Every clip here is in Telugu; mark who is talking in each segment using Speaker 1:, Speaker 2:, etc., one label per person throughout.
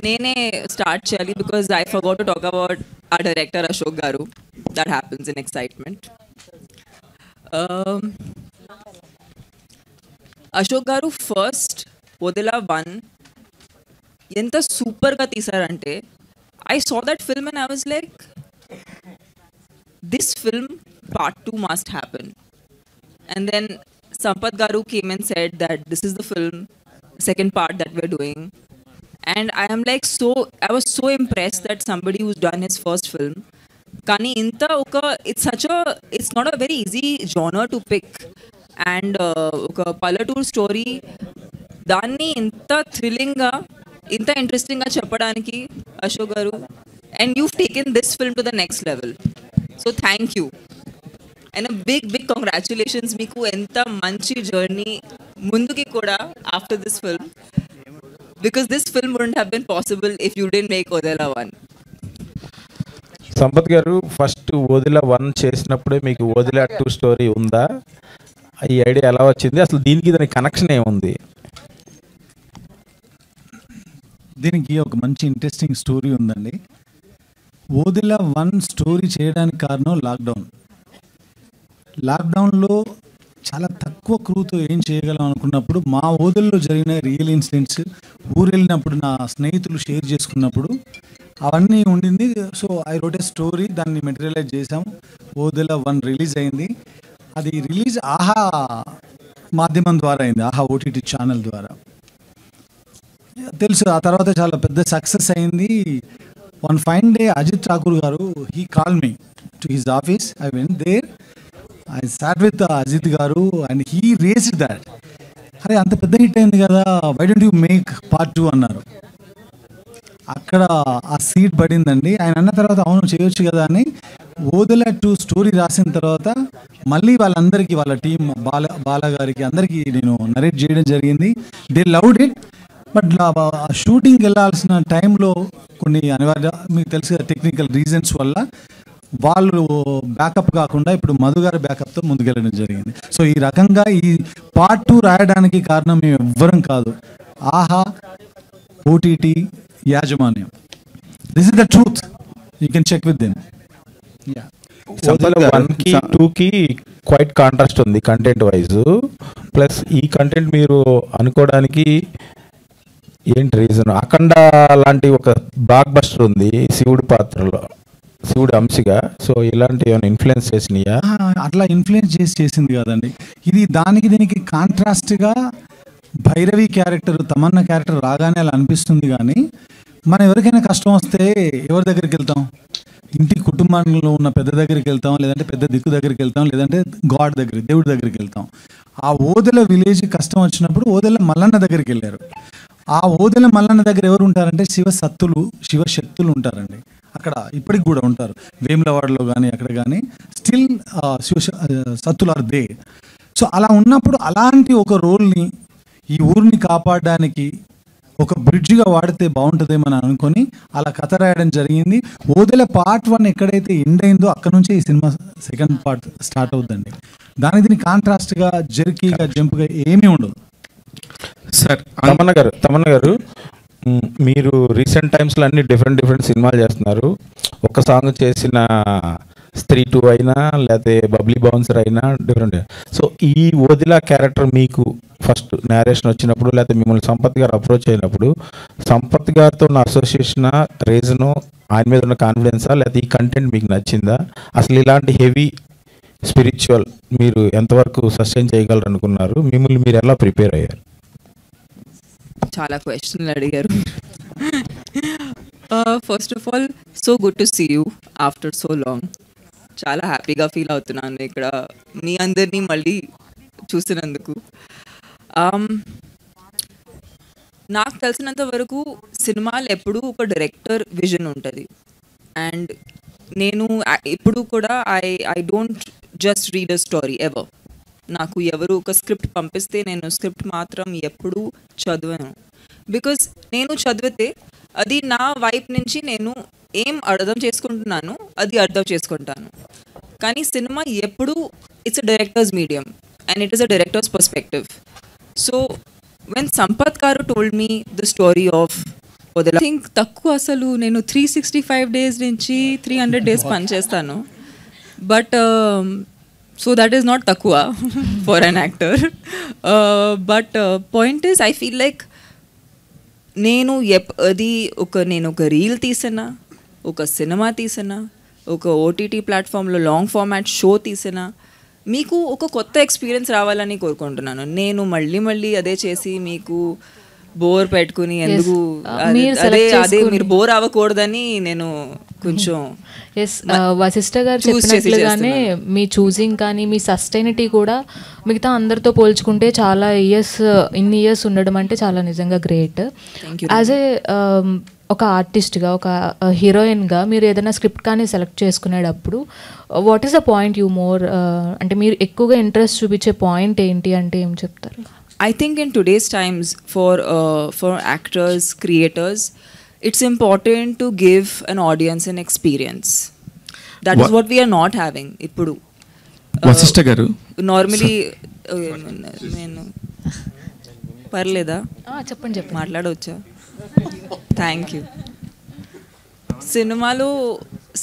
Speaker 1: నేనే స్టార్ట్ చేయాలి because I forgot to talk about ఆ director Ashok garu. That happens in excitement. Ashok garu first వదిలా 1 ఎంత సూపర్గా తీశారంటే, I saw that film and I was like, this film part 2 must happen. And then Sampath Garu came and said that this is the film, second part that we're doing. And I am like I was so impressed that somebody who's done his first film. Kani inta oka, it's not a very easy genre to pick. And oka Pallatoor story, danni inta thrilling ga, inta interesting ga cheppadaniki Ashok Garu. And you've taken this film to the next level. So thank you. And a big congratulations మీకు ఎంత మంచి జర్నీ ముందుకి కూడా after this film, because this film wouldn't have been possible if you didn't make Odela 1.
Speaker 2: Sampath గారు ఫస్ట్ ఓదిలా 1 చేసినప్పుడే మీకు ఓదిలా 2 స్టోరీ ఉందా? ఈ ఐడియా ఎలా వచ్చింది? అసలు దానికి కనెక్షన్ ఏముంది?
Speaker 3: దీనికి ఒక మంచి ఇంట్రెస్టింగ్ స్టోరీ ఉందండి. ఓదిలా 1 స్టోరీ చేయడానికి కారణం లాక్డౌన్లో చాలా తక్కువ క్రూతో ఏం చేయగలం అనుకున్నప్పుడు, మా ఓదల్లో జరిగిన రియల్ ఇన్సిడెంట్స్, ఊరు వెళ్ళినప్పుడు నా స్నేహితులు షేర్ చేసుకున్నప్పుడు అవన్నీ ఉండింది. So I wrote a story, దాన్ని మెటీరియలైజ్ చేసాము. ఓదిలా 1 రిలీజ్ అయింది. అది రిలీజ్ ఆహా మాధ్యమం ద్వారా అయింది, ఆహా ఓటీటీ ఛానల్ ద్వారా. తెలుసు ఆ తర్వాత చాలా పెద్ద సక్సెస్ అయింది. One fine day Ajit Thakur garu, he call me to his office. I went there, I sat with Ajit garu and he raised that. అరే అంత పెద్ద హిట్ అయింది కదా, why don't you make part 2 అన్నారు. అక్కడ ఆ సీట్ పడిందండి. ఆయన అన్న తర్వాత అవును చేయొచ్చు కదా అని ఓదిలా 2 స్టోరీ రాసిన తర్వాత మళ్ళీ వాళ్ళందరికీ, వాళ్ళ టీం, బాలగారికి అందరికీ నేను నరేట్ చేయడం జరిగింది. They loved it. బట్ షూటింగ్కి వెళ్ళాల్సిన టైంలో కొన్ని అనివార్య, మీకు తెలుసు కదా, టెక్నికల్ రీజన్స్ వల్ల వాళ్ళు బ్యాకప్ కాకుండా ఇప్పుడు మధు గారి బ్యాకప్తో ముందుకెళ్ళడం జరిగింది. సో ఈ రకంగా ఈ part 2 రాయడానికి కారణం మేము ఎవ్వరం కాదు, ఆహా ఓటీటీ యాజమాన్యం. This is the truth, you can check with them.
Speaker 2: Odela 1కి 2కి క్వైట్ కాంట్రాస్ట్ ఉంది కంటెంట్ వైజ్. ప్లస్ ఈ కంటెంట్ మీరు అనుకోవడానికి ఏంటి రీజన్? అఖండ లాంటి ఒక బ్లాక్ బస్టర్ ఉంది శివుడి పాత్రలో, శివుడి అంశగా. సో ఇలాంటి ఏమైనా ఇన్ఫ్లుయెన్స్ చేసినాయా?
Speaker 3: అట్లా ఇన్ఫ్లుయెన్స్ చేసింది కాదండి. ఇది దీనికి కాంట్రాస్ట్గా భైరవి క్యారెక్టర్, తమన్నా క్యారెక్టర్ రాగానే అలా అనిపిస్తుంది. కానీ మనం ఎవరికైనా కష్టం వస్తే ఎవరి దగ్గరికి వెళ్తాం? ఇంటి కుటుంబంలో ఉన్న పెద్ద దగ్గరికి వెళ్తాం, లేదంటే పెద్ద దిక్కు దగ్గరికి వెళ్తాం, లేదంటే గాడ్ దగ్గరికి, దేవుడి దగ్గరికి వెళ్తాం. ఆ ఓదెల విలేజ్ కష్టం వచ్చినప్పుడు ఓదెల మల్లన్న దగ్గరికి వెళ్ళారు. ఆ ఓదెల మల్లన్న దగ్గర ఎవరు ఉంటారంటే శివశక్తులు ఉంటారండి. అక్కడ ఇప్పటికి కూడా ఉంటారు, వేములవాడలో కానీ అక్కడ కానీ స్టిల్ సత్తులు ఆర్ దే. సో అలా ఉన్నప్పుడు అలాంటి ఒక రోల్ని ఈ ఊరిని కాపాడడానికి ఒక బ్రిడ్జ్గా వాడితే బాగుంటుందేమని అనుకొని అలా కథ రాయడం జరిగింది. ఓదెల part 1 ఎక్కడైతే ఎండ్ అయిందో అక్కడ నుంచే ఈ సినిమా సెకండ్ పార్ట్ స్టార్ట్ అవుతుందండి. దీనికి కాంట్రాస్ట్గా, జర్కీగా, జంప్గా ఏమీ ఉండదు.
Speaker 4: సార్
Speaker 2: తమన్నా గారు, మీరు రీసెంట్ టైమ్స్లో అన్ని డిఫరెంట్ సినిమాలు చేస్తున్నారు. ఒక సాంగ్ చేసిన స్త్రీ 2 అయినా, లేకపోతే బబ్లీ బౌన్సర్ అయినా డిఫరెంట్. సో ఈ ఓదిలా క్యారెక్టర్ మీకు ఫస్ట్ నేరేషన్ వచ్చినప్పుడు, లేకపోతే మిమ్మల్ని సంపత్ గారు అప్రోచ్ అయినప్పుడు, సంపత్ గారితో ఉన్న అసోసియేషన్ రీజను, ఆయన మీద ఉన్న కాన్ఫిడెన్సా, లేకపోతే ఈ కంటెంట్ మీకు నచ్చిందా? అసలు ఇలాంటి హెవీ స్పిరిచువల్ మీరు ఎంతవరకు సస్టైన్ చేయగలరు అనుకున్నారు? మిమ్మల్ని మీరు ఎలా ప్రిపేర్ అయ్యారు?
Speaker 1: చాలా క్వశ్చన్లు అడిగారు. First of all, so good to see you after so long. చాలా హ్యాపీగా ఫీల్ అవుతున్నాను ఇక్కడ మీ అందరినీ మళ్ళీ చూసినందుకు. నాకు తెలిసినంత వరకు సినిమాలు ఎప్పుడూ ఒక డైరెక్టర్ విజన్ ఉంటుంది. అండ్ నేను ఎప్పుడు కూడా I don't just read a story ever. నాకు ఎవరు ఒక స్క్రిప్ట్ పంపిస్తే నేను స్క్రిప్ట్ మాత్రం ఎప్పుడూ చదివాను. బికాజ్ నేను చదివితే అది నా వైపు నుంచి నేను ఏం అర్థం చేసుకుంటున్నాను అది అర్థం చేసుకుంటాను. కానీ సినిమా ఎప్పుడు it's a directors medium and it is a directors perspective. So when Sampath Garu told me the story of I think తక్కువ అసలు నేను 365 days నుంచి 300 days పని చేస్తాను. But so that is not తక్కువ for an actor. But point is I feel like నేను ఒక రీల్ తీసినా, ఒక సినిమా తీసినా, ఒక ఓటీటీ ప్లాట్ఫామ్లో లాంగ్ ఫార్మాట్ షో తీసినా మీకు ఒక కొత్త ఎక్స్పీరియన్స్ రావాలని కోరుకుంటున్నాను. నేను మళ్ళీ అదే చేసి మీకు బోర్ పెట్టుకుని ఎందుకు అదే మీరు బోర్ అవ్వకూడదని నేను కొంచెం
Speaker 4: వశిష్ఠ గారు చెప్పినట్లుగానే మీ చూసింగ్ కానీ మీ సస్టైనిటీ కూడా మిగతా అందరితో పోల్చుకుంటే చాలా ఇన్ని ఇయర్స్ ఉండడం అంటే చాలా నిజంగా గ్రేట్. యాజ్ ఏ ఒక ఆర్టిస్ట్గా, ఒక హీరోయిన్గా మీరు ఏదైనా స్క్రిప్ట్ కానీ సెలెక్ట్ చేసుకునేటప్పుడు what is the point you more అంటే మీరు ఎక్కువగా ఇంట్రెస్ట్ చూపించే పాయింట్ ఏంటి అంటే ఏం చెప్తారు?
Speaker 1: I think in today's times for actors, creators, it's important to give an audience an experience. That is what we are not having. Ippudu
Speaker 5: Vasishtha garu
Speaker 1: normally నేను పర్లేదా
Speaker 4: చెప్పండి
Speaker 1: మాట్లాడవచ్చా? Thank you.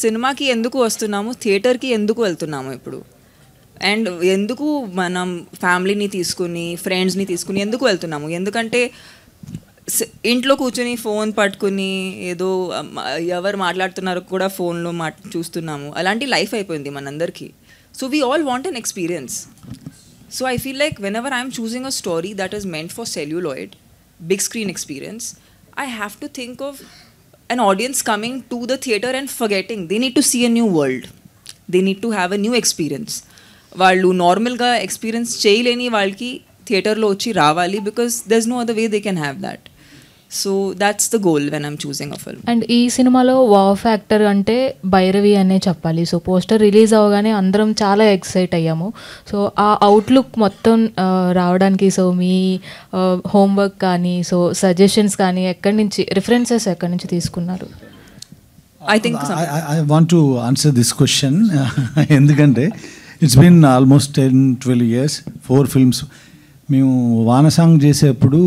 Speaker 1: సినిమాకి ఎందుకు వస్తున్నాము, థియేటర్కి ఎందుకు వెళ్తున్నాము ఇప్పుడు, అండ్ ఎందుకు మనం ఫ్యామిలీని తీసుకుని ఫ్రెండ్స్ని తీసుకుని ఎందుకు వెళ్తున్నాము? ఎందుకంటే ఇంట్లో కూర్చొని ఫోన్ పట్టుకుని ఏదో ఎవరు మాట్లాడుతున్నారో కూడా ఫోన్లో చూస్తున్నాము. అలాంటి లైఫ్ అయిపోయింది మనందరికీ. So we all want an experience. So I feel like when ever I'm choosing a story that is meant for celluloid, big screen experience, I have to think of an audience coming to the theatre and forgetting. They need to see a new world. They need to have a new experience. వాళ్ళు నార్మల్గా ఎక్స్పీరియన్స్ చేయలేని వాళ్ళకి థియేటర్లో వచ్చి రావాలి, because there is no other way they can have that. So that's the goal when I'm choosing a film.
Speaker 4: And ఈ సినిమాలో వావ్ ఫ్యాక్టర్ అంటే భైరవి అనే చెప్పాలి. సో పోస్టర్ రిలీజ్ అవ్వగానే అందరం చాలా ఎక్సైట్ అయ్యాము. సో ఆ అవుట్లుక్ మొత్తం రావడానికి సో మీ హోంవర్క్ కానీ, సో సజెషన్స్ కానీ రిఫరెన్సెస్ ఎక్కడి నుంచి తీసుకున్నారు?
Speaker 3: I want to answer this question ఎందుకంటే it's been almost 10-12 years, 4 films. మేము వానసాంగ్ చేసేప్పుడు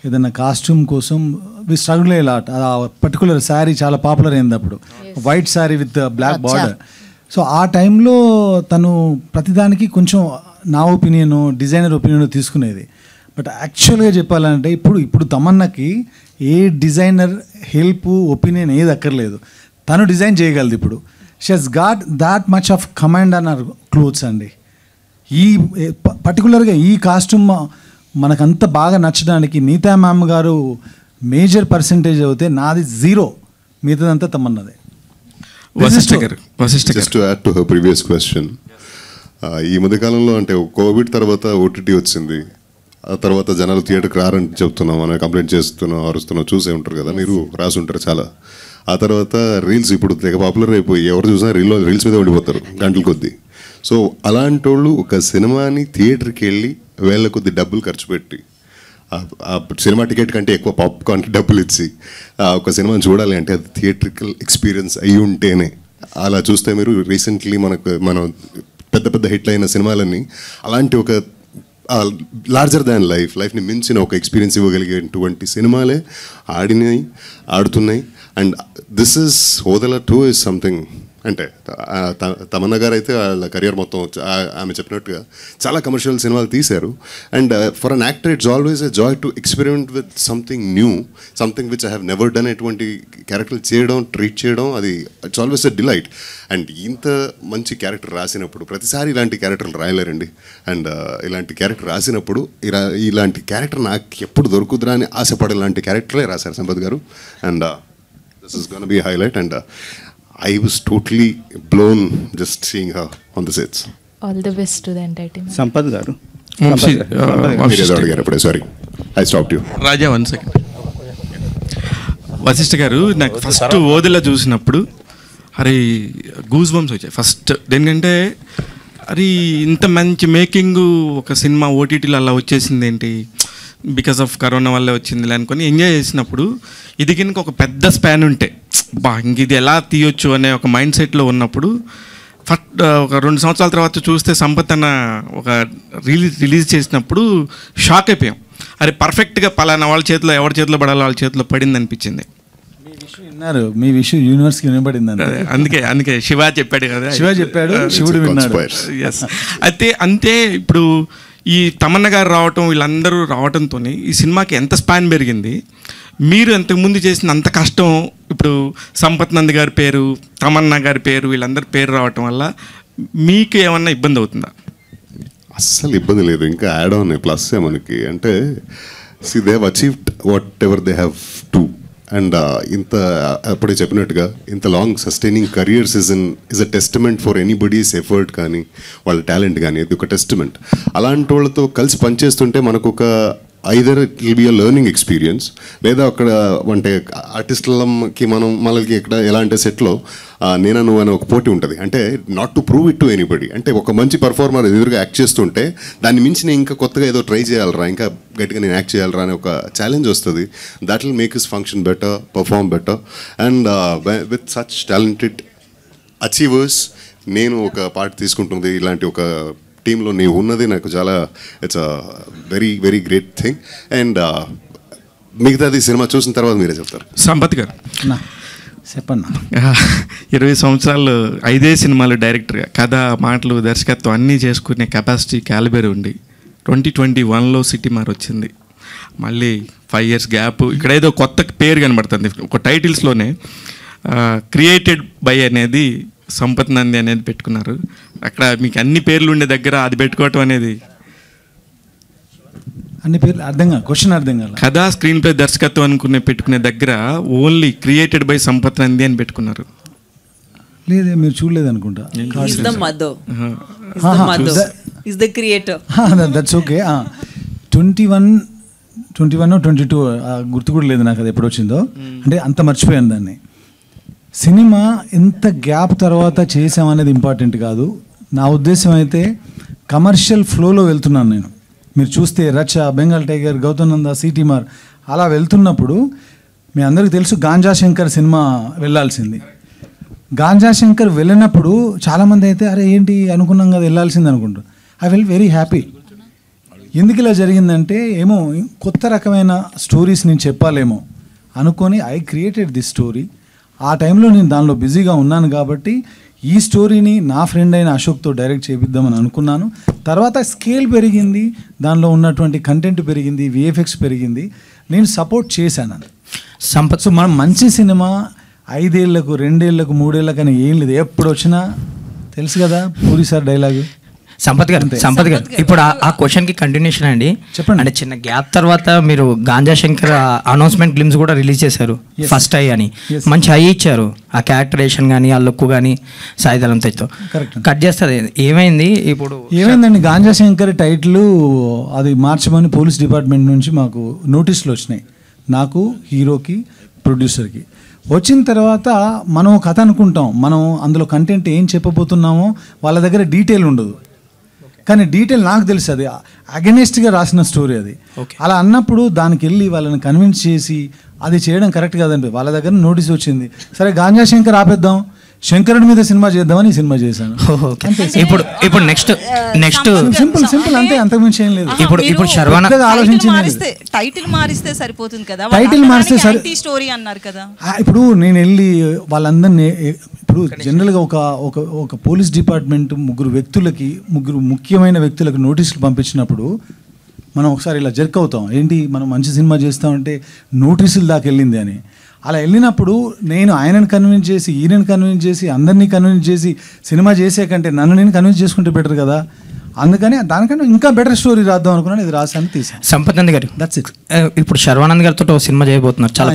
Speaker 3: ఏదైనా కాస్ట్యూమ్ కోసం వి స్ట్రగుల్ అయ్యే లాట్. ఆ పర్టికులర్ శారీ చాలా పాపులర్ అయింది అప్పుడు, white sari with black border. So ఆ టైంలో తను ప్రతిదానికి కొంచెం నా ఒపీనియన్, డిజైనర్ ఒపీనియన్ తీసుకునేది. బట్ యాక్చువల్గా చెప్పాలంటే ఇప్పుడు తమన్నాకి ఏ డిజైనర్ హెల్ప్, ఒపీనియన్ ఏది అక్కర్లేదు. తను డిజైన్ చేయగలదు. ఇప్పుడు she has got that much of command on our clothes అండి. ఈ పర్టికులర్గా ఈ కాస్ట్యూమ్ మనకంత బాగా నచ్చడానికి నీతా మ్యామ్ గారు మేజర్ పర్సంటేజ్ అవుతే నాది 0, మిగతాదంతా తమన్నదే.
Speaker 6: Just to add to her previous question, ఈ మధ్యకాలంలో అంటే కోవిడ్ తర్వాత ఓటీటీ వచ్చింది. ఆ తర్వాత జనాలు థియేటర్కి రారని చెప్తున్నాం, మనం కంప్లైంట్ చేస్తున్నాం, అరుస్తున్నాం, చూసే ఉంటారు కదా, మీరు రాసి ఉంటారు చాలా. ఆ తర్వాత రీల్స్ ఇప్పుడు తెగ పాపులర్ అయిపోయి ఎవరు చూసినా రీల్స్ మీద ఉండిపోతారు గంటల కొద్దీ. సో అలాంటి వాళ్ళు ఒక సినిమాని థియేటర్కి వెళ్ళి వేల కొద్ది డబ్బులు ఖర్చు పెట్టి ఆ సినిమా టికెట్ కంటే ఎక్కువ పాప్కార్న్కి డబ్బులు ఇచ్చి ఒక సినిమాని చూడాలి అంటే అది థియేట్రికల్ ఎక్స్పీరియన్స్ అయి ఉంటేనే. అలా చూస్తే మీరు రీసెంట్లీ మనం పెద్ద హిట్లు అయిన సినిమాలన్నీ అలాంటి ఒక లార్జర్ దాన్ లైఫ్ని మించిన ఒక ఎక్స్పీరియన్స్ ఇవ్వగలిగేటువంటి సినిమాలే ఆడుతున్నాయి. And this is Odela 2 is something. అంటే తమన్నా గారు అయితే వాళ్ళ కెరియర్ మొత్తం ఆమె చెప్పినట్టుగా చాలా కమర్షియల్ సినిమాలు తీశారు. And for an actor it's always a joy to experiment with something new, something which I have never done. ఎటువంటి క్యారెక్టర్ చేయడం, ట్రీట్ చేయడం, అది it's always a delight. And ఇంత మంచి క్యారెక్టర్ రాసినప్పుడు ప్రతిసారి ఇలాంటి క్యారెక్టర్లు రాయలేరండి. అండ్ ఇలాంటి క్యారెక్టర్ రాసినప్పుడు ఇలాంటి క్యారెక్టర్ నాకు ఎప్పుడు దొరుకుతురా అని ఆశపడే ఇలాంటి క్యారెక్టరే రాశారు సంపత్ గారు. And this is gonna B highlight. And I was totally blown just seeing her on the sets.
Speaker 4: All the best to the entire team.
Speaker 7: Sampath గారు,
Speaker 6: sorry, I stopped you.
Speaker 5: Raja 1 second. Vashishtha గారు, నాకు ఫస్ట్ ఓదిలా చూసినప్పుడు అరే గూస్ బంప్స్ వచ్చాయి ఫస్ట్. దేనికంటే అరే ఇంత మంచి మేకింగ్ ఒక సినిమా ఓటీటీలో అలా వచ్చేసింది ఏంటి, బికాస్ ఆఫ్ కరోనా వల్లే వచ్చింది అనుకొని ఎంజాయ్ చేసినప్పుడు ఇది కనుక ఒక పెద్ద స్పాన్ ఉంటే ఇంక ఇది ఎలా తీయొచ్చు అనే ఒక మైండ్ సెట్లో ఉన్నప్పుడు ఫస్ట్ ఒక 2 సంవత్సరాల తర్వాత చూస్తే సంపత్ అన్న ఒక రిలీజ్ చేసినప్పుడు షాక్ అయిపోయాం. అరే పర్ఫెక్ట్గా పలానా వాళ్ళ చేతిలో ఎవరి చేతిలో పడాలో వాళ్ళ చేతిలో పడింది అనిపించింది.
Speaker 3: మీ విషయం యూనివర్స్కి వినబడింది.
Speaker 5: అందుకే శివ చెప్పాడు కదా,
Speaker 3: శివ చెప్పాడు, శివుడు విన్నాడు.
Speaker 5: ఎస్. అయితే అంతే. ఇప్పుడు ఈ తమన్నా గారు రావటం, వీళ్ళందరూ రావటంతో ఈ సినిమాకి ఎంత స్పాన్ పెరిగింది. మీరు అంతకుముందు చేసిన అంత కష్టం ఇప్పుడు సంపత్ నంద్ గారి పేరు, తమన్నా గారి పేరు, వీళ్ళందరి పేరు రావటం వల్ల మీకు ఏమన్నా ఇబ్బంది అవుతుందా?
Speaker 6: అస్సలు ఇబ్బంది లేదు. ఇంకా యాడ్ ఆన్ ప్లస్ మనకి అంటే see they have achieved what ever they have to. And ఇంత అప్పుడే చెప్పినట్టుగా ఇంత long sustaining career's is a testament for anybody's effort కానీ వాళ్ళ టాలెంట్ కానీ. ఇది ఒక టెస్టిమెంట్. అలాంటి వాళ్ళతో కలిసి పనిచేస్తుంటే మనకు ఒక either it will be a learning experience, లేదా అక్కడ అంటే ఆర్టిస్టులకి మనకి ఇక్కడ ఎలా అంటే సెట్లో నేను నువ్వు అని ఒక పోటీ ఉంటుంది. అంటే not to prove it to anybody. అంటే ఒక మంచి పర్ఫార్మర్ ఎదురుగా యాక్ట్ చేస్తుంటే దాన్ని మించి నేను ఇంకా కొత్తగా ఏదో ట్రై చేయాలరా, ఇంకా గట్టిగా నేను యాక్ట్ చేయాలరా అనే ఒక ఛాలెంజ్ వస్తుంది. That will make his function better, perform better. And with such talented achievers నేను ఒక పార్ట్ తీసుకుంటుంది. ఇలాంటి ఒక టీంలో నేను ఉన్నది నాకు చాలా it's a very very great thing. And మిగతాది సినిమా చూసిన తర్వాత మీరే చెప్తారు.
Speaker 5: సంపత్ గారు
Speaker 3: చెప్పన్నా,
Speaker 5: 20 సంవత్సరాలు 5 సినిమాలు డైరెక్టర్గా కథ, మాటలు, దర్శకత్వం అన్నీ చేసుకునే కెపాసిటీ, క్యాలిబర్ ఉండి 2021లో సిటీ మార్ వచ్చింది. మళ్ళీ 5 years గ్యాప్. ఇక్కడ ఏదో కొత్త పేరు కనబడుతుంది ఒక టైటిల్స్లోనే. క్రియేటెడ్ బై అనేది సంపత్ నంది అనేది పెట్టుకున్నారు. అక్కడ మీకు అన్ని పేర్లు ఉండే దగ్గర అది పెట్టుకోవటం అనేది
Speaker 3: అన్ని పేర్లు అర్థం కాదు, క్వశ్చన్ అర్థం కాదు.
Speaker 5: కథ, స్క్రీన్ ప్లే, దర్శకత్వం అనుకునే పెట్టుకునే దగ్గర only created by Sampath Nandi అని పెట్టుకున్నారు.
Speaker 3: లేదే, మీరు చూడలేదు అనుకుంటా. That's okay. 21 గుర్తు కూడా లేదు నాకు అది ఎప్పుడు వచ్చిందో. అంటే అంత మర్చిపోయాను దాన్ని. సినిమా ఎంత గ్యాప్ తర్వాత చేసామనేది ఇంపార్టెంట్ కాదు. నా ఉద్దేశం అయితే కమర్షియల్ ఫ్లోలో వెళ్తున్నాను నేను. మీరు చూస్తే రచ, బెంగాల్ టైగర్, గౌతమ్ నంద, సిటీ మార్ అలా వెళ్తున్నప్పుడు మీ అందరికీ తెలుసు గాంజా శంకర్ సినిమా వెళ్ళాల్సింది. గాంజా శంకర్ వెళ్ళినప్పుడు చాలామంది అయితే అరే ఏంటి అనుకున్నాం కదా వెళ్ళాల్సింది అనుకుంటారు. I fell very happy. ఎందుకు ఇలా జరిగిందంటే ఏమో కొత్త రకమైన స్టోరీస్ నేను చెప్పాలేమో అనుకొని ఐ క్రియేటెడ్ దిస్ స్టోరీ. ఆ టైంలో నేను దానిలో బిజీగా ఉన్నాను కాబట్టి ఈ స్టోరీని నా ఫ్రెండ్ అయిన అశోక్తో డైరెక్ట్ చేపిద్దామని అనుకున్నాను. తర్వాత స్కేల్ పెరిగింది, దానిలో ఉన్నటువంటి కంటెంట్ పెరిగింది, విఎఫ్ఎక్స్ పెరిగింది, నేను సపోర్ట్ చేశాను. సంపత్ సో మనం మంచి సినిమా 5 ఏళ్లకు 2 ఏళ్లకు 3 ఏళ్ళకు అని ఏం లేదు. ఎప్పుడు వచ్చినా తెలుసు కదా పూరి సార్ డైలాగు.
Speaker 7: సంపత్ గారు ఇప్పుడు ఆ క్వశ్చన్కి కంటిన్యూషన్ అండి.
Speaker 3: చెప్పండి.
Speaker 7: అంటే చిన్న గ్యాప్ తర్వాత మీరు గాంజా శంకర్ అనౌన్స్మెంట్ గ్లిమ్స్ కూడా రిలీజ్ చేశారు. ఫస్ట్ ఐ అని మంచి ఐ ఇచ్చారు. ఆ క్యారెక్టరేషన్ కానీ ఆ లుక్ కానీ సాయిధరం తేజ్తో కట్ చేస్తుంది. ఏమైంది ఇప్పుడు?
Speaker 3: ఏమైందండి, గాంజా శంకర్ టైటిల్ అది మార్చమని పోలీస్ డిపార్ట్మెంట్ నుంచి మాకు నోటీసులు వచ్చినాయి, నాకు, హీరోకి, ప్రొడ్యూసర్కి. వచ్చిన తర్వాత మనం కథ అనుకుంటాం, మనం అందులో కంటెంట్ ఏం చెప్పబోతున్నామో వాళ్ళ దగ్గర డీటెయిల్ ఉండదు. కానీ డీటెయిల్ నాకు తెలుసు, అది అగెనిస్ట్గా రాసిన స్టోరీ అది. అలా అన్నప్పుడు దానికి వెళ్ళి వాళ్ళని కన్విన్స్ చేసి అది చేయడం కరెక్ట్ కాదండి. వాళ్ళ దగ్గర నోటీస్ వచ్చింది, సరే గాంజా శంకర్ ఆపేద్దాం, శంకరుడి మీద సినిమా చేద్దామని సినిమా చేశాను.
Speaker 7: ఇప్పుడు నెక్స్ట్
Speaker 3: సింపుల్ అంతే, అంతకుమించి ఏం లేదు.
Speaker 7: ఇప్పుడు శర్వానంద్
Speaker 3: ఆలోచించింది
Speaker 8: టైటిల్ మారిస్తే సరిపోతుంది కదా,
Speaker 3: టైటిల్ మారిస్తే
Speaker 8: స్టోరీ అన్నారు కదా.
Speaker 3: ఇప్పుడు నేను వెళ్ళి వాళ్ళందరినీ ఇప్పుడు జనరల్గా ఒక పోలీస్ డిపార్ట్మెంట్ ముగ్గురు ముఖ్యమైన వ్యక్తులకు నోటీసులు పంపించినప్పుడు మనం ఒకసారి ఇలా జర్క్ అవుతాం, ఏంటి మనం మంచి సినిమా చేస్తామంటే నోటీసులు దాకా వెళ్ళింది అని. అలా వెళ్ళినప్పుడు నేను ఆయనను కన్విన్స్ చేసి, ఈయనను కన్విన్స్ చేసి, అందరినీ కన్విన్స్ చేసి సినిమా చేసే కంటే నన్ను నేను కన్విన్స్ చేసుకుంటే బెటర్ కదా. అందుకని దానికన్నా ఇంకా బెటర్ స్టోరీ రాద్దాం అనుకున్నాను, ఇది రాసాను, తీసాను.
Speaker 7: సంపత్ నంది గారు, దట్స్ ఇట్. ఇప్పుడు శర్వానంద్ గారితో ఒక సినిమా చేయబోతున్నారు, చాలా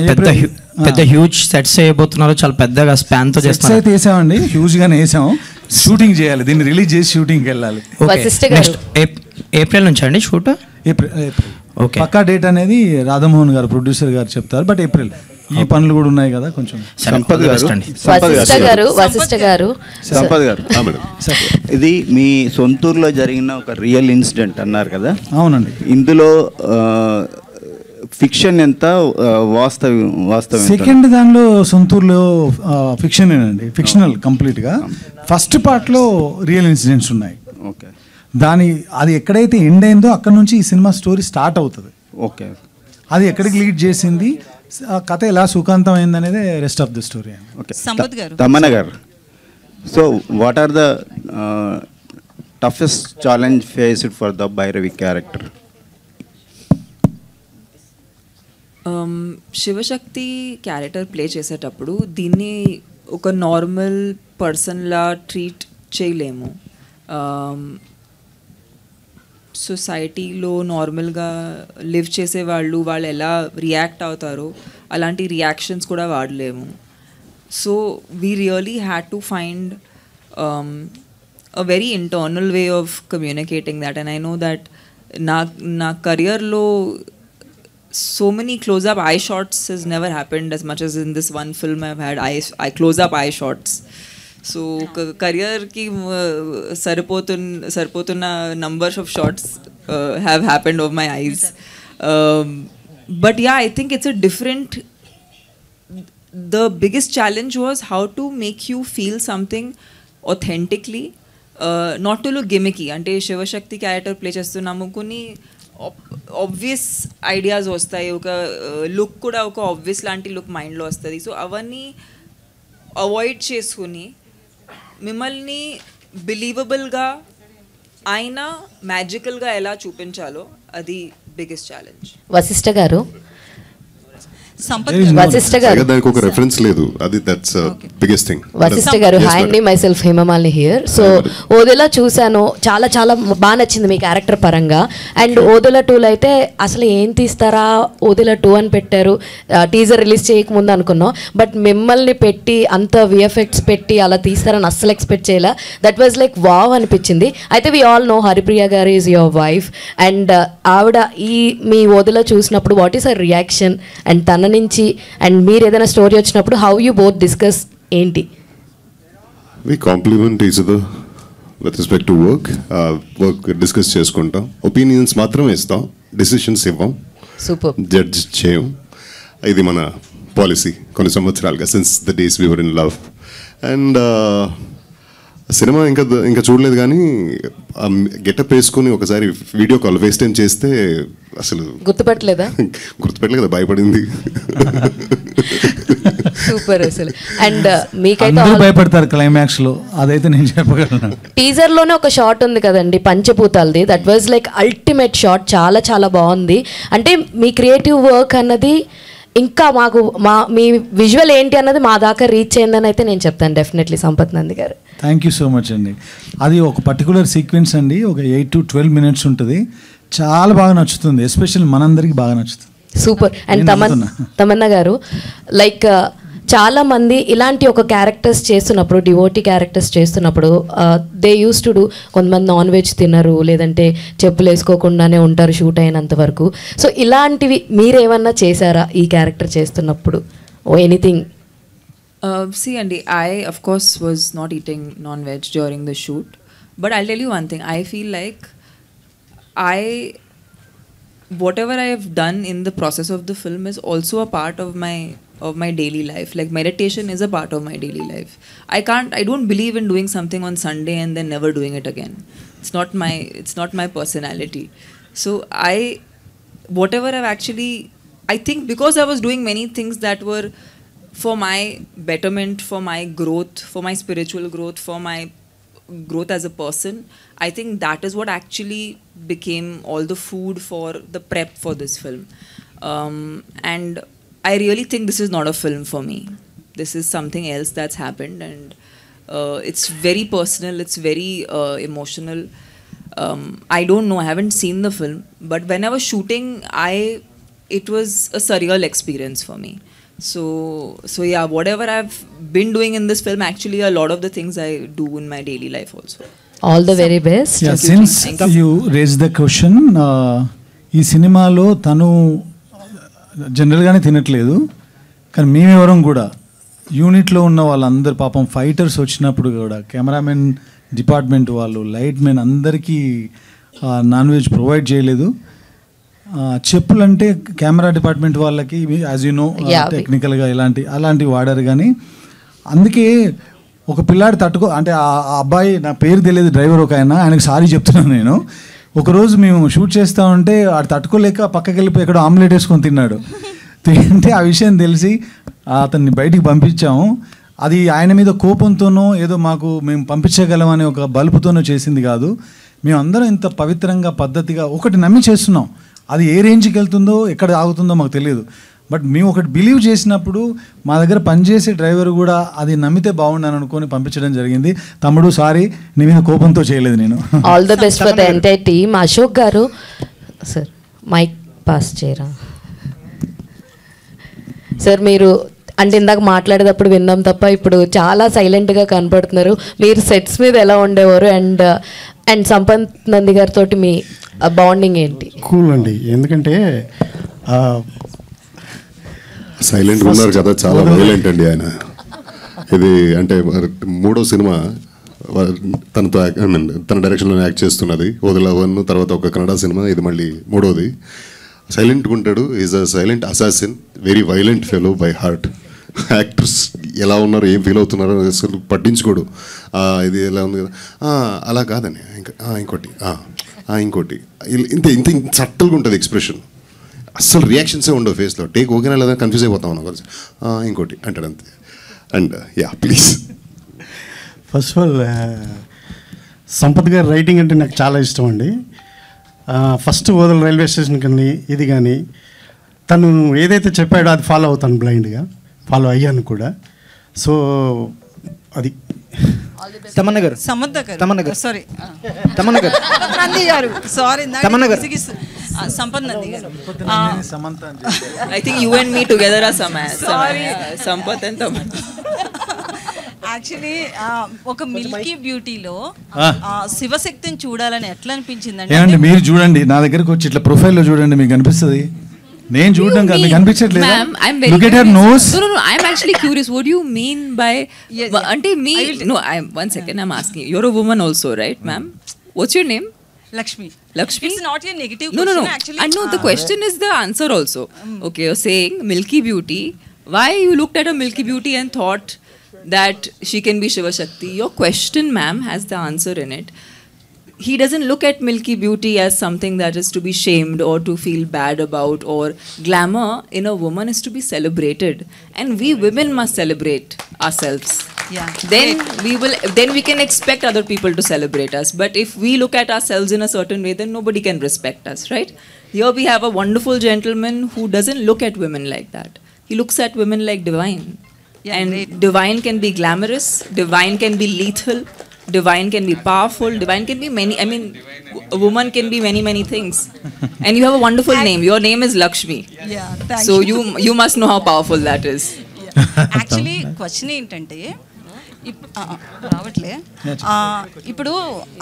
Speaker 7: పెద్ద హ్యూజ్ సెట్స్ చేయబోతున్నారు, చాలా పెద్దగా స్పాన్ తో చేస్తారు.
Speaker 3: అయితే వేసామండి, హ్యూజ్ గానే వేసాము. షూటింగ్ చేయాలి, దీన్ని రిలీజ్ చేసి షూటింగ్కి వెళ్ళాలి.
Speaker 7: నెక్స్ట్ ఏప్రిల్ నుంచి అండి షూట్?
Speaker 3: ఏప్రిల్. పక్కా డేట్ అనేది రాధామోహన్ గారు ప్రొడ్యూసర్ గారు చెప్తారు, బట్ ఏప్రిల్. ఈ పనులు కూడా ఉన్నాయి కదా కొంచెం.
Speaker 9: సంపత్ గారు ఇది మీ సొంతూరులో జరిగిన ఒక రియల్ ఇన్సిడెంట్ అన్నారు కదా?
Speaker 3: అవునండి.
Speaker 9: ఇందులో ఫిక్షన్ ఎంత వాస్తవం
Speaker 3: సెకండ్ దానిలో సొంతూరులో ఫిక్షనేనండి, ఫిక్షనల్ కంప్లీట్గా. ఫస్ట్ పార్ట్లో రియల్ ఇన్సిడెంట్స్ ఉన్నాయి.
Speaker 9: ఓకే,
Speaker 3: అది ఎక్కడైతే ఎండ్ అయిందో అక్కడ నుంచి ఈ సినిమా స్టోరీ స్టార్ట్ అవుతుంది.
Speaker 9: ఓకే,
Speaker 3: అది ఎక్కడికి లీడ్ చేసింది, ఆ కథ ఎలా సుఖాంతం అయింది అనేది rest of the story.
Speaker 9: Okay, Tamannaah garu, so what are the toughest challenge faced for the Bhairavi character?
Speaker 1: Shivashakti character play చేసేటప్పుడు దీన్ని ఒక నార్మల్ పర్సన్లా ట్రీట్ చేయలేము. సొసైటీలో నార్మల్గా లివ్ చేసేవాళ్ళు వాళ్ళు ఎలా రియాక్ట్ అవుతారో అలాంటి రియాక్షన్స్ కూడా వాడలేము. So we really had to find a very internal way of communicating that, and I know that na career lo so many close up eye shots has never happened as much as in this one film I've had I close up eye shots. So career ki saripotuna numbers of shots have happened of my eyes, but yeah, I think it's a different, the biggest challenge was how to make you feel something authentically, not to look gimmicky. అంటే శివశక్తి క్యారెక్టర్ ప్లే చేస్తున్నాము, కొన్ని ఆబ్వియస్ ఐడియాస్ వస్తాయి, ఒక లుక్ కూడా ఒక ఆబ్వియస్ లాంటి లుక్ మైండ్లో వస్తుంది. సో అవన్నీ అవాయిడ్ చేసుకుని మిమ్మల్ని బిలీవబుల్గా అయినా మ్యాజికల్గా ఎలా చూపించాలో అది బిగ్గెస్ట్ ఛాలెంజ్.
Speaker 10: వశిష్ఠ గారు,
Speaker 6: దానికి ఒక రెఫరెన్స్ లేదు, అది దట్స్ బిగ్గెస్ట్ థింగ్.
Speaker 10: వశిష్ఠ గారు, హాయ్ అండి, myself Hemamalini here. So Odela చూశాను, చాలా చాలా బాగా నచ్చింది మీ క్యారెక్టర్ పరంగా. అండ్ ఓదెలా 2లో అయితే అసలు ఏం తీస్తారా, ఓదెలా 2 అని పెట్టారు, టీజర్ రిలీజ్ చేయకముందు అనుకున్నాం. బట్ మిమ్మల్ని పెట్టి అంత విఎఫ్ఎక్స్ పెట్టి అలా తీస్తారని అస్సలు ఎక్స్పెక్ట్ చేయలే. దట్ వాజ్ లైక్ వావ్ అనిపించింది. అయితే వి ఆల్ నో హరిప్రియ గారు ఈజ్ యువర్ వైఫ్, అండ్ ఆవిడ ఈ మీ ఓదెలా చూసినప్పుడు what is her reaction, and తన నుంచి అండ్ మీరు ఏదైనా స్టోరీ వచ్చినప్పుడు హౌ యూ బోత్ డిస్కస్ ఏంటి?
Speaker 6: We compliment each other with respect to work discuss చేసుకుంటాం, ఒపీనియన్స్ మాత్రమే ఇస్తాం, డిసిషన్స్ ఇవ్వం,
Speaker 10: సూపర్,
Speaker 6: జడ్జ్ చేయం. ఇది మన పాలసీ కొన్ని సంవత్సరాలుగా, since the days we were in love. And cinema ఇంకా చూడలేదు, కానీ గెటప్ వేసుకొని ఒకసారి వీడియో కాల్ ఫేస్ టైం చేస్తే అసలు
Speaker 10: గుర్తుపట్టలేదా?
Speaker 6: గుర్తుపెట్టలేదు, భయపడింది.
Speaker 10: సూపర్ అసలు. అండ్ మీకైతే
Speaker 3: భయపడతారు క్లైమాక్స్ లో, అదైతే నేను చెప్పగలను.
Speaker 10: టీజర్ లోనే ఒక షాట్ ఉంది కదండి పంచభూతాలది, that was like ultimate shot, చాలా చాలా బాగుంది. అంటే మీ క్రియేటివ్ వర్క్ అన్నది ఇంకా మాకు మీ విజువల్ ఏంటి అన్నది మా దాకా రీచ్ అయిందని అయితే నేను చెప్తాను డెఫినెట్లీ. సంపత్ నంది గారు,
Speaker 3: థ్యాంక్ యూ సో మచ్ అండి. అది ఒక పర్టికులర్ సీక్వెన్స్ అండి, ఒక 8 to 12 minutes ఉంటుంది, చాలా బాగా నచ్చుతుంది, ఎస్పెషల్లీ మనందరికి బాగా నచ్చుతుంది.
Speaker 10: సూపర్. అండ్ తమన్నా గారు, లైక్ చాలా మంది ఇలాంటి ఒక క్యారెక్టర్స్ చేస్తున్నప్పుడు, డివోటీ క్యారెక్టర్స్ చేస్తున్నప్పుడు దే యూస్ టు డూ, కొంతమంది నాన్ వెజ్ తినరు, లేదంటే చెప్పులు వేసుకోకుండానే ఉంటారు షూట్ అయినంత వరకు. సో ఇలాంటివి మీరేమన్నా చేశారా ఈ క్యారెక్టర్ చేస్తున్నప్పుడు, ఓ anything?
Speaker 1: See, Andy, I of course was not eating non-veg during the shoot, but I'll tell you one thing. I feel like whatever I have done in the process of the film is also a part of my daily life. Like meditation is a part of my daily life. I don't believe in doing something on Sunday and then never doing it again. It's not my personality. So whatever I've actually, I think because I was doing many things that were for my betterment, for my growth, for my spiritual growth, for my growth as a person, I think that is what actually became all the food for the prep for this film. And I really think this is not a film for me. This is something else that's happened, and it's very personal, it's very emotional. I don't know, I haven't seen the film, but when I was shooting, it was a surreal experience for me. So yeah, whatever I've been doing in this film, actually a lot of the things I do in my daily life also.
Speaker 10: All the very best.
Speaker 3: Yeah, since you raised the question, ఈ సినిమాలో తను జనరల్గానే తినట్లేదు, కానీ మేమెవరం కూడా యూనిట్లో ఉన్న వాళ్ళందరూ పాపం ఫైటర్స్ వచ్చినప్పుడు కూడా కెమెరామెన్ డిపార్ట్మెంట్ వాళ్ళు, లైట్ మెన్ అందరికీ నాన్ వెజ్ ప్రొవైడ్ చేయలేదు. చెప్పులు అంటే కెమెరా డిపార్ట్మెంట్ వాళ్ళకి యాజ్ యూ నో టెక్నికల్గా అలాంటివి వాడారు. కానీ అందుకే ఒక పిల్లాడి అంటే ఆ అబ్బాయి, నా పేరు తెలియదు, డ్రైవర్ ఒక ఆయనకు సారీ చెప్తున్నాను నేను. ఒకరోజు మేము షూట్ చేస్తూ ఉంటే ఆడు తట్టుకోలేక పక్కకి వెళ్ళిపోయి ఎక్కడో ఆమ్లెట్ వేసుకొని తిన్నాడు. తింటే ఆ విషయం తెలిసి అతన్ని బయటికి పంపించాము. అది ఆయన మీద కోపంతోనో ఏదో మేము పంపించగలమనే ఒక బలుపుతోనో చేసింది కాదు. మేమందరం ఇంత పవిత్రంగా పద్ధతిగా ఒకటి నమ్మి చేస్తున్నాం. అది ఏ రేంజ్కి వెళ్తుందో ఎక్కడ ఆగుతుందో మాకు తెలియదు. బట్ మేము ఒకటి బిలీవ్ చేసినప్పుడు మా దగ్గర పనిచేసే డ్రైవర్ కూడా అది నమ్మితే బాగుండని అనుకొని పంపించడం జరిగింది. తమ్ముడు సారీ, నీ మీద కోపంతో చేయలేదు నేను.
Speaker 10: All the best for the entire team. Ashok garu sir mic pass చేయరా సార్. మీరు అంటే ఇందాక మాట్లాడేటప్పుడు విన్నాం తప్ప ఇప్పుడు చాలా సైలెంట్గా కనపడుతున్నారు. మీరు సెట్స్ మీద ఎలా ఉండేవారు అండ్ సంపత్ నంది గారితో మీ బాండింగ్ ఏంటి?
Speaker 11: కూల్ అండి, ఎందుకంటే
Speaker 6: సైలెంట్గా ఉన్నారు కదా, చాలా వైలెంట్ అండి ఆయన. ఇది అంటే 3వ సినిమా తనతో తన డైరెక్షన్లో యాక్ట్ చేస్తున్నది. ఓదెలా 1, తర్వాత ఒక కన్నడ సినిమా, ఇది మళ్ళీ 3వది. సైలెంట్గా ఉంటాడు. Is a silent assassin, very violent fellow by heart. Actors ఎలా ఉన్నారు, ఏం ఫీల్ అవుతున్నారో అసలు పట్టించుకోడు. ఇది ఎలా ఉంది కదా, అలా కాదని ఇంకోటి ఇంకోటి ఇంత ఇంత సట్టల్గా ఉంటుంది ఎక్స్ప్రెషన్. అస్సలు రియాక్షన్సే ఉండవు ఫేస్లో. టేక్ ఓకేనా లేదా కన్ఫ్యూజ్ అయిపోతాం మనం కొంచెం. ఇంకోటి అంటాడు అంతే. And please.
Speaker 11: First of all Sampath గారి రైటింగ్ అంటే నాకు చాలా ఇష్టం అండి. ఫస్ట్ ఓదల రైల్వే స్టేషన్ కానీ ఇది కానీ తను ఏదైతే చెప్పాడో అది ఫాలో అవుతాను, బ్లైండ్గా ఫాలో అయ్యాను కూడా. సో అది
Speaker 12: తమన్నా గారు, తమన్నా గారు, సారీ తమన్నా గారు, నంది గారు, సారీ తమన్నా గారు,
Speaker 8: సంపత్ నంది గారు.
Speaker 1: I think you and me together are Sampath and Tamanna.
Speaker 8: Actually ఒక మిల్కీ బ్యూటీలో శివశక్తిని చూడాలని ఎట్లా అనిపించిందండి?
Speaker 3: ఏమండి మీరు చూడండి, నా దగ్గరకు వచ్చి ఇట్లా ప్రొఫైల్లో చూడండి, మీకు అనిపిస్తుంది. నేను చూడడం కాదు, మీకు అనిపించట్లేదు. Look at her nose.
Speaker 1: No, I'm actually curious. What do you mean by? Ante me? No, one second. I'm asking. You're a woman also, right, ma'am? What's your name?
Speaker 8: Lakshmi.
Speaker 1: It's
Speaker 8: not a negative question.
Speaker 1: No. Actually, I know the question is the answer also. Okay, you're saying Milky Beauty. Why you looked at a Milky Beauty and thought that she can be Shiva Shakti? Your question, ma'am, has the answer in it. He doesn't look at Milky Beauty as something that is to be shamed or to feel bad about, or glamour in a woman is to be celebrated, and we women must celebrate ourselves.
Speaker 8: Yeah.
Speaker 1: Then we can expect other people to celebrate us. But if we look at ourselves in a certain way, then nobody can respect us, right? Here we have a wonderful gentleman who doesn't look at women like that. He looks at women like divine. Yeah, and great. Divine can be glamorous, divine can be lethal, divine can be powerful, divine can be many, I mean, a woman can be many things. And you have a wonderful name. Your name is Lakshmi.
Speaker 8: Yeah, thank
Speaker 1: so you must know how powerful that is.
Speaker 8: Actually question ఏంటంటే రావట్లే, ఇప్పుడు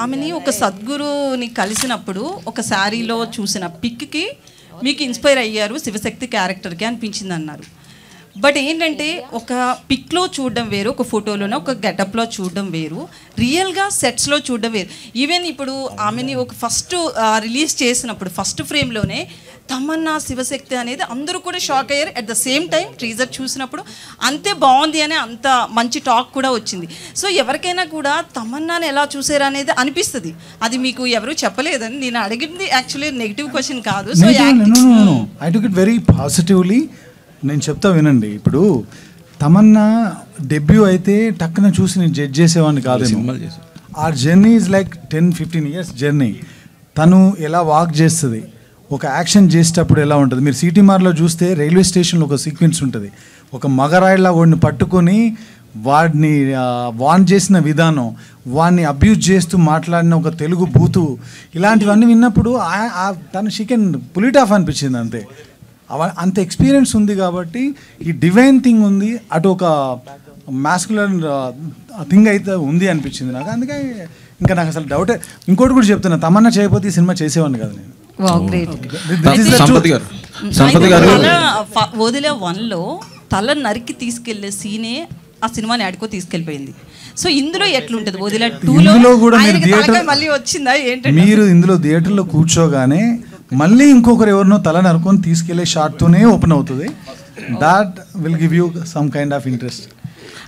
Speaker 8: ఆమెని ఒక సద్గురుని కలిసినప్పుడు ఒక శారీలో చూసిన పిక్కి మీకు ఇన్స్పైర్ అయ్యారు శివశక్తి క్యారెక్టర్కి అనిపించింది అన్నారు. బట్ ఏంటంటే ఒక పిక్లో చూడడం వేరు, ఒక ఫోటోలోనే ఒక గెటప్లో చూడడం వేరు, రియల్గా సెట్స్లో చూడడం వేరు. ఈవెన్ ఇప్పుడు ఆమెని ఒక ఫస్ట్ రిలీజ్ చేసినప్పుడు ఫస్ట్ ఫ్రేమ్లోనే తమన్నా శివశక్తి అనేది అందరూ కూడా షాక్ అయ్యారు. At the same time teaser చూసినప్పుడు అంతే బాగుంది అని అంత మంచి టాక్ కూడా వచ్చింది. సో ఎవరికైనా కూడా తమన్నాని ఎలా చూసారు అనేది అనిపిస్తుంది. అది మీకు ఎవరు చెప్పలేదని నేను అడిగింది యాక్చువల్లీ నెగిటివ్ క్వశ్చన్ కాదు. So
Speaker 3: I took it very positively. నేను చెప్తా వినండి. ఇప్పుడు తమన్నా డెబ్యూ అయితే టక్కున చూసి నేను జడ్జ్ చేసేవాడిని కాదేమో. ఆ journey is like 10-15 years journey. తను ఎలా వాక్ చేస్తుంది, ఒక యాక్షన్ చేసేటప్పుడు ఎలా ఉంటుంది. మీరు సిటీమార్లో చూస్తే రైల్వే స్టేషన్లో ఒక సీక్వెన్స్ ఉంటుంది. ఒక మగరాయిలా వాడిని పట్టుకొని వాడిని వాన్ చేసిన విధానం, వాడిని అబ్యూజ్ చేస్తూ మాట్లాడిన ఒక తెలుగు బూతు, ఇలాంటివన్నీ విన్నప్పుడు తను she can pull it off అనిపించింది అంతే. అంత ఎక్స్పీరియన్స్ ఉంది కాబట్టి ఈ డివైన్ థింగ్ ఉంది, అటు ఒక మాస్కులర్ థింగ్ అయితే ఉంది అనిపించింది నాకు. అందుకే ఇంకా నాకు అసలు డౌటే. ఇంకోటి కూడా చెప్తున్నా, తమన్నా చేయకపోతే ఈ సినిమా చేసేవాడిని కదా నేను.
Speaker 8: వదిలే 1లో తల నరికి తీసుకెళ్లే సీనే ఆ సినిమాని ఆడుకో తీసుకెళ్ళిపోయింది. సో ఇందులో ఎట్లుంటది? వదిలే 2లో
Speaker 3: కూడా
Speaker 8: మళ్ళీ వచ్చిందా ఏంటంటే
Speaker 3: మీరు ఇందులో థియేటర్లో కూర్చోగానే మళ్ళీ ఇంకొకరు ఎవరినో తల నరుకొని తీసుకెళ్లే షాట్తోనే ఓపెన్ అవుతుంది. That will give you some kind of interest.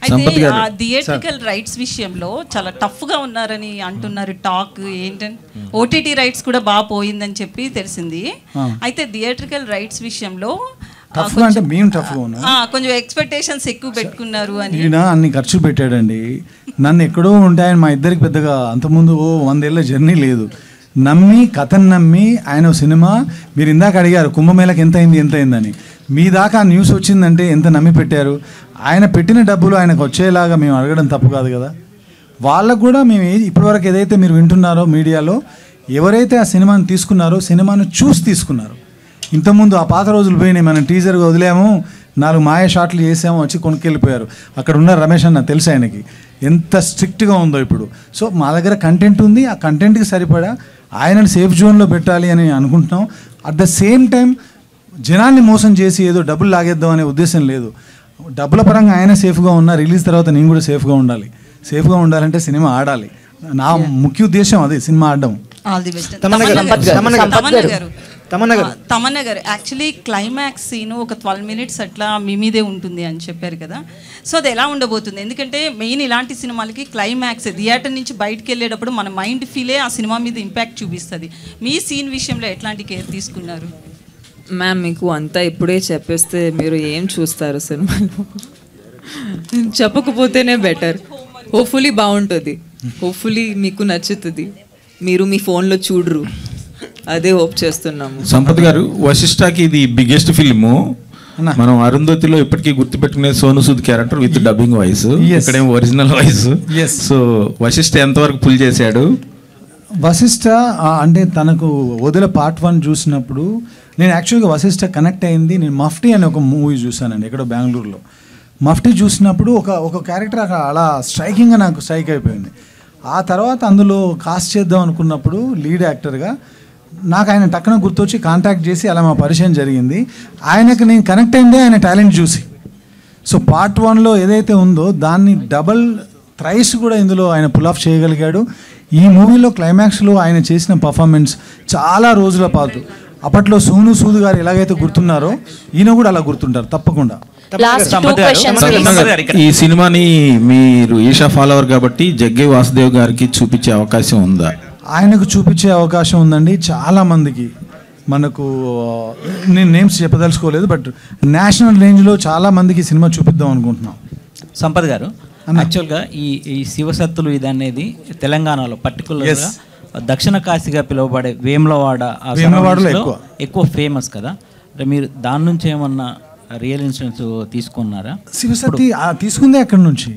Speaker 8: అయితే ఆ థియేట్రికల్ రైట్స్ విషయంలో చాలా టఫ్గా ఉన్నారని అంటున్నారు టాక్. ఏంటంటే ఓటీటీ రైట్స్ కూడా బాగా పోయిందని చెప్పి తెలిసింది. అయితే థియేట్రికల్ రైట్స్ విషయంలో కొంచెం ఎక్స్పెక్టేషన్స్ ఎక్కువ పెట్టుకున్నారు అని.
Speaker 3: ఈయన అన్ని ఖర్చు పెట్టాడండి. నన్ను ఎక్కడో ఉంటాయని మా ఇద్దరికి పెద్దగా అంతకుముందు 100 ఏళ్ళ జర్నీ లేదు. నమ్మి కథను నమ్మి ఆయన సినిమా, మీరు ఇందాక అడిగారు కుంభమేళకి ఎంత అయిందని, మీ దాకా ఆ న్యూస్ వచ్చిందంటే ఎంత నమ్మి పెట్టారు. ఆయన పెట్టిన డబ్బులు ఆయనకు వచ్చేలాగా మేము అడగడం తప్పు కాదు కదా. వాళ్ళకు కూడా మేము ఇప్పటివరకు ఏదైతే మీరు వింటున్నారో మీడియాలో, ఎవరైతే ఆ సినిమాను తీసుకున్నారో సినిమాను చూసి తీసుకున్నారు. ఇంతకుముందు ఆ పాత రోజులు పోయినాయి, మనం టీజర్గా వదిలాము, 4 మాయ షాట్లు చేసాము, వచ్చి కొనుక్కెళ్ళిపోయారు. అక్కడ ఉన్న రమేష్ అన్న తెలుసు ఆయనకి ఎంత స్ట్రిక్ట్గా ఉందో ఇప్పుడు. సో మా దగ్గర కంటెంట్ ఉంది, ఆ కంటెంట్కి సరిపడా ఆయనను సేఫ్ జోన్లో పెట్టాలి అని అనుకుంటున్నాం. అట్ ద సేమ్ టైం జనాల్ని మోసం చేసి ఏదో డబ్బులు లాగేద్దాం అనే ఉద్దేశం లేదు. డబ్బుల పరంగా ఆయన సేఫ్గా ఉన్నా, రిలీజ్ తర్వాత నేను కూడా సేఫ్గా ఉండాలి. సేఫ్గా ఉండాలంటే సినిమా ఆడాలి. నా ముఖ్య ఉద్దేశం అదే, సినిమా ఆడడం.
Speaker 8: All the best. తమన్నా గారు యాక్చువల్లీ క్లైమాక్స్ సీను ఒక 12 minutes అట్లా మీ మీదే ఉంటుంది అని చెప్పారు కదా. సో అది ఎలా ఉండబోతుంది? ఎందుకంటే మెయిన్ ఇలాంటి సినిమాలకి క్లైమాక్స్ థియేటర్ నుంచి బయటకు వెళ్ళేటప్పుడు మన మైండ్ ఫీలే ఆ సినిమా మీద ఇంపాక్ట్ చూపిస్తుంది. మీ సీన్ విషయంలో ఎట్లాంటి కేర్ తీసుకున్నారు?
Speaker 1: మ్యామ్, మీకు అంతా ఇప్పుడే చెప్పేస్తే మీరు ఏం చూస్తారు సినిమాలో? చెప్పకపోతేనే బెటర్. హోప్ఫుల్లీ బాగుంటుంది, హోప్ఫుల్లీ మీకు నచ్చుతుంది, మీరు మీ ఫోన్లో చూడరు, అదే హోప్ చేస్తున్నాము.
Speaker 2: సంపత్ గారు, వశిష్ఠకి ఇది బిగ్గెస్ట్ ఫిల్ము. మనం అరుంధతిలో ఇప్పటికీ గుర్తుపెట్టుకునే Sonu Sood character with dubbing voice, ఇక్కడేమో ఒరిజినల్ వాయిస్. సో వశిష్ఠ ఎంతవరకు పుల్ చేశాడు?
Speaker 3: వశిష్ఠ అంటే తనకు వదిల పార్ట్ 1 చూసినప్పుడు నేను యాక్చువల్గా వశిష్ఠ కనెక్ట్ అయింది. నేను మఫ్టీ అనే ఒక మూవీ చూశానండి ఎక్కడో బెంగళూరులో. మఫ్టీ చూసినప్పుడు ఒక క్యారెక్టర్ అలా స్ట్రైకింగ్గా నాకు స్ట్రైక్ అయిపోయింది. ఆ తర్వాత అందులో కాస్ట్ చేద్దాం అనుకున్నప్పుడు లీడ్ యాక్టర్గా నాకు ఆయన టక్కున గుర్తొచ్చి కాంటాక్ట్ చేసి అలా మా పరిచయం జరిగింది. ఆయనకు నేను కనెక్ట్ అయిందే ఆయన టాలెంట్ చూసి. సో పార్ట్ 1లో ఏదైతే ఉందో దాన్ని డబల్ థ్రైస్ కూడా ఇందులో ఆయన పుల్ ఆఫ్ చేయగలిగాడు. ఈ మూవీలో క్లైమాక్స్లో ఆయన చేసిన పర్ఫార్మెన్స్ చాలా రోజుల పాటు, అప్పట్లో సోను సూద్ గారు ఎలాగైతే గుర్తున్నారో ఈయన కూడా అలా గుర్తుంటారు తప్పకుండా.
Speaker 2: ఈ సినిమాని మీరు ఈషా ఫాలోవర్ కాబట్టి జగ్గై వాసుదేవ్ గారికి చూపించే అవకాశం ఉందా?
Speaker 3: ఆయనకు చూపించే అవకాశం ఉందండి. చాలా మందికి, మనకు నేను నేమ్స్ చెప్పదలుచుకోలేదు, బట్ నేషనల్ రేంజ్లో చాలా మందికి సినిమా చూపిద్దాం అనుకుంటున్నాం.
Speaker 13: సంపత్ గారు, యాక్చువల్గా ఈ శివసత్తులు ఇది అనేది తెలంగాణలో పర్టికులర్గా దక్షిణ కాశీగా పిలువబడే వేములవాడలో ఎక్కువ ఫేమస్ కదా. అంటే మీరు దాని నుంచి ఏమన్నా రియల్ ఇన్సిడెంట్స్ తీసుకున్నారా?
Speaker 3: శివశక్తి తీసుకుందే అక్కడి నుంచి.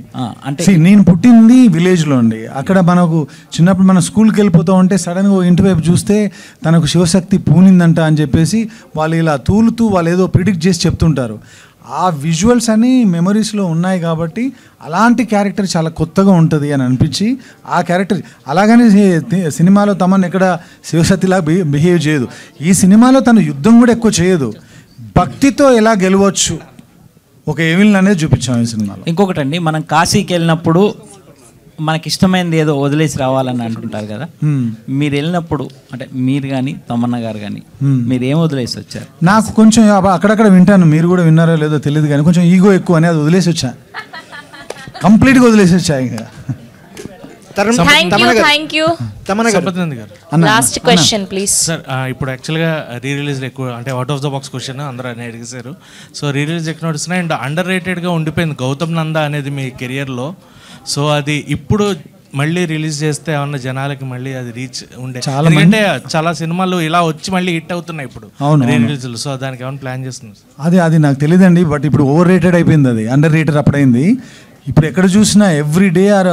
Speaker 3: అంటే నేను పుట్టింది విలేజ్లో అండి. అక్కడ మనకు చిన్నప్పుడు మన స్కూల్కి వెళ్ళిపోతూ ఉంటే సడన్గా ఇంటి వైపు చూస్తే తనకు శివశక్తి పూనిందంట అని చెప్పేసి వాళ్ళు ఇలా తూలుతూ వాళ్ళు ఏదో ప్రిడిక్ట్ చేసి చెప్తుంటారు. ఆ విజువల్స్ అని మెమరీస్లో ఉన్నాయి కాబట్టి అలాంటి క్యారెక్టర్ చాలా కొత్తగా ఉంటుంది అని అనిపించి ఆ క్యారెక్టర్ అలాగనే సినిమాలో తమను ఎక్కడ శివశక్తిలా బిహేవ్ చేయదు. ఈ సినిమాలో తను యుద్ధం కూడా ఎక్కువ చేయదు, భక్తితో ఎలా గెలవచ్చు ఒక ఎవిల్ అనేది చూపించాం ఈ సినిమాలో.
Speaker 13: ఇంకొకటి అండి, మనం కాశీకి వెళ్ళినప్పుడు మనకి ఇష్టమైనది ఏదో వదిలేసి రావాలని అంటుంటారు కదా. మీరు వెళ్ళినప్పుడు అంటే మీరు కానీ తమన్నా గారు కానీ మీరు ఏం వదిలేసి వచ్చారు?
Speaker 3: నాకు కొంచెం అక్కడక్కడ వింటాను, మీరు కూడా విన్నారో లేదో తెలియదు కానీ కొంచెం ఈగో ఎక్కువ అని అది వదిలేసి వచ్చా, కంప్లీట్గా వదిలేసి వచ్చా. ఇంకా
Speaker 14: లాస్ట్ క్వశ్చన్ ప్లీజ్
Speaker 15: సార్. ఇప్పుడు యాక్చువల్గా రీ రిలీజ్ ఎక్కువ అంటే out of the box question అందరూ అని అడిగేశారు. సో రీ రిలీజ్ ఎక్కువ నడుస్తున్నాయి అండ్ అండర్ రేటెడ్గా ఉండిపోయింది గౌతమ్ నందా అనేది మీ కెరియర్లో. సో అది ఇప్పుడు మళ్ళీ రిలీజ్ చేస్తే ఏమన్నా జనాలకి మళ్ళీ అది రీచ్ ఉండే, ఎందుకంటే చాలా సినిమాలు ఇలా వచ్చి మళ్ళీ హిట్ అవుతున్నాయి ఇప్పుడు రీ రిలీజ్లు. సో దానికి ఏమైనా ప్లాన్ చేస్తున్నారు?
Speaker 3: అది నాకు తెలియదండి, బట్ ఇప్పుడు ఓవర్ రేటెడ్ అయిపోయింది, అది అండర్ రేటెడ్ అప్పుడైంది. ఇప్పుడు ఎక్కడ చూసినా ఎవ్రీ డే ఆర్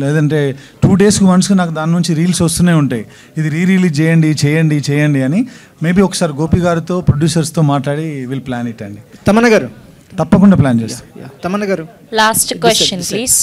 Speaker 3: లేదంటే 2 daysకి వన్స్కి నాకు దాని నుంచి రీల్స్ వస్తూనే ఉంటాయి, ఇది రిలీజ్ చేయండి అని. మేబీ ఒకసారి గోపి గారితో ప్రొడ్యూసర్స్తో మాట్లాడి విల్ ప్లాన్ ఇట్ అండి.
Speaker 12: తమన్నా గారు
Speaker 3: తప్పకుండా ప్లాన్ చేస్తాం.
Speaker 12: Tamannaah garu
Speaker 14: last question please.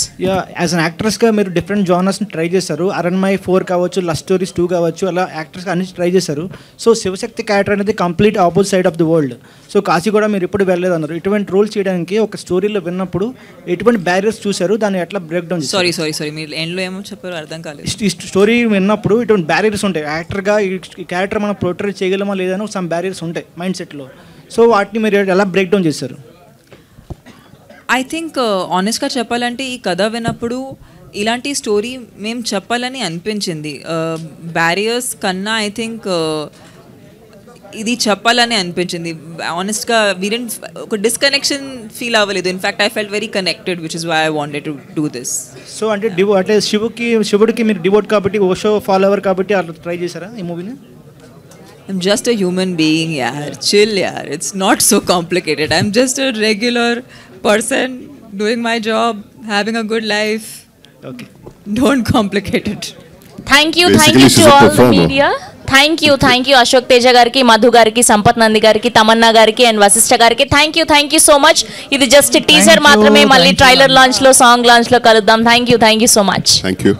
Speaker 12: As an యాక్ట్రెస్గా మీరు డిఫరెంట్ జానర్స్ని ట్రై చేశారు. అరణ్మయ్ 4 కావచ్చు, లవ్ స్టోరీస్ 2 కావచ్చు, అలా యాక్టర్స్గా అన్ని ట్రై చేశారు. సో శివశక్తి క్యారెక్టర్ అనేది complete opposite side of the world. So Kashi కూడా మీరు ఎప్పుడు వెళ్ళలేదు అన్నారు. ఇటువంటి రోల్ చేయడానికి ఒక స్టోరీలో విన్నప్పుడు ఎటువంటి బ్యారియర్స్ చూశారు, దాన్ని ఎట్లా బ్రేక్ డౌన్ చేశారు?
Speaker 1: సారీ మీరు ఎండ్లో ఏమో చెప్పారు అర్థం కాలేదు.
Speaker 12: ఈ స్టోరీ విన్నప్పుడు ఇటువంటి బ్యారియర్స్ ఉంటాయి. యాక్టర్గా ఈ క్యారెక్టర్ మనం పోర్ట్రే చేయగలమా లేదని సమ్ బ్యారియర్స్ ఉంటాయి మైండ్ సెట్లో. సో వాటిని మీరు ఎలా బ్రేక్ డౌన్ చేశారు?
Speaker 1: ఐ థింక్ ఆనెస్ట్గా చెప్పాలంటే ఈ కథ విన్నప్పుడు ఇలాంటి స్టోరీ మేము చెప్పాలని అనిపించింది. బ్యారియర్స్ కన్నా ఐ థింక్ ఇది చెప్పాలని అనిపించింది. ఆనెస్ట్గా ఒక డిస్కనెక్షన్ ఫీల్ అవ్వలేదు. In fact I felt very connected, which is why I wanted to do this.
Speaker 12: So అంటే అంటే శివుడికి మీరు డివోట్ కాబట్టి, ఓషో ఫాలోవర్ కాబట్టి అట్లా ట్రై చేశారా ఈ మూవీని?
Speaker 1: I'm just a human being, yaar. Chill, yaar. It's not so complicated. I'm just a regular person doing my job, having a good life.
Speaker 12: Okay.
Speaker 1: Don't complicate it.
Speaker 14: Thank you to all the media. Thank you Ashok Teja gariki, Madhu gariki, Sampath Nandi gariki, Tamanna gariki and Vasishtha gariki. Thank you so much. Idi just a teaser maatrame, malli trailer launch lo, song launch lo kaluddam. Thank you so much.
Speaker 6: Thank you.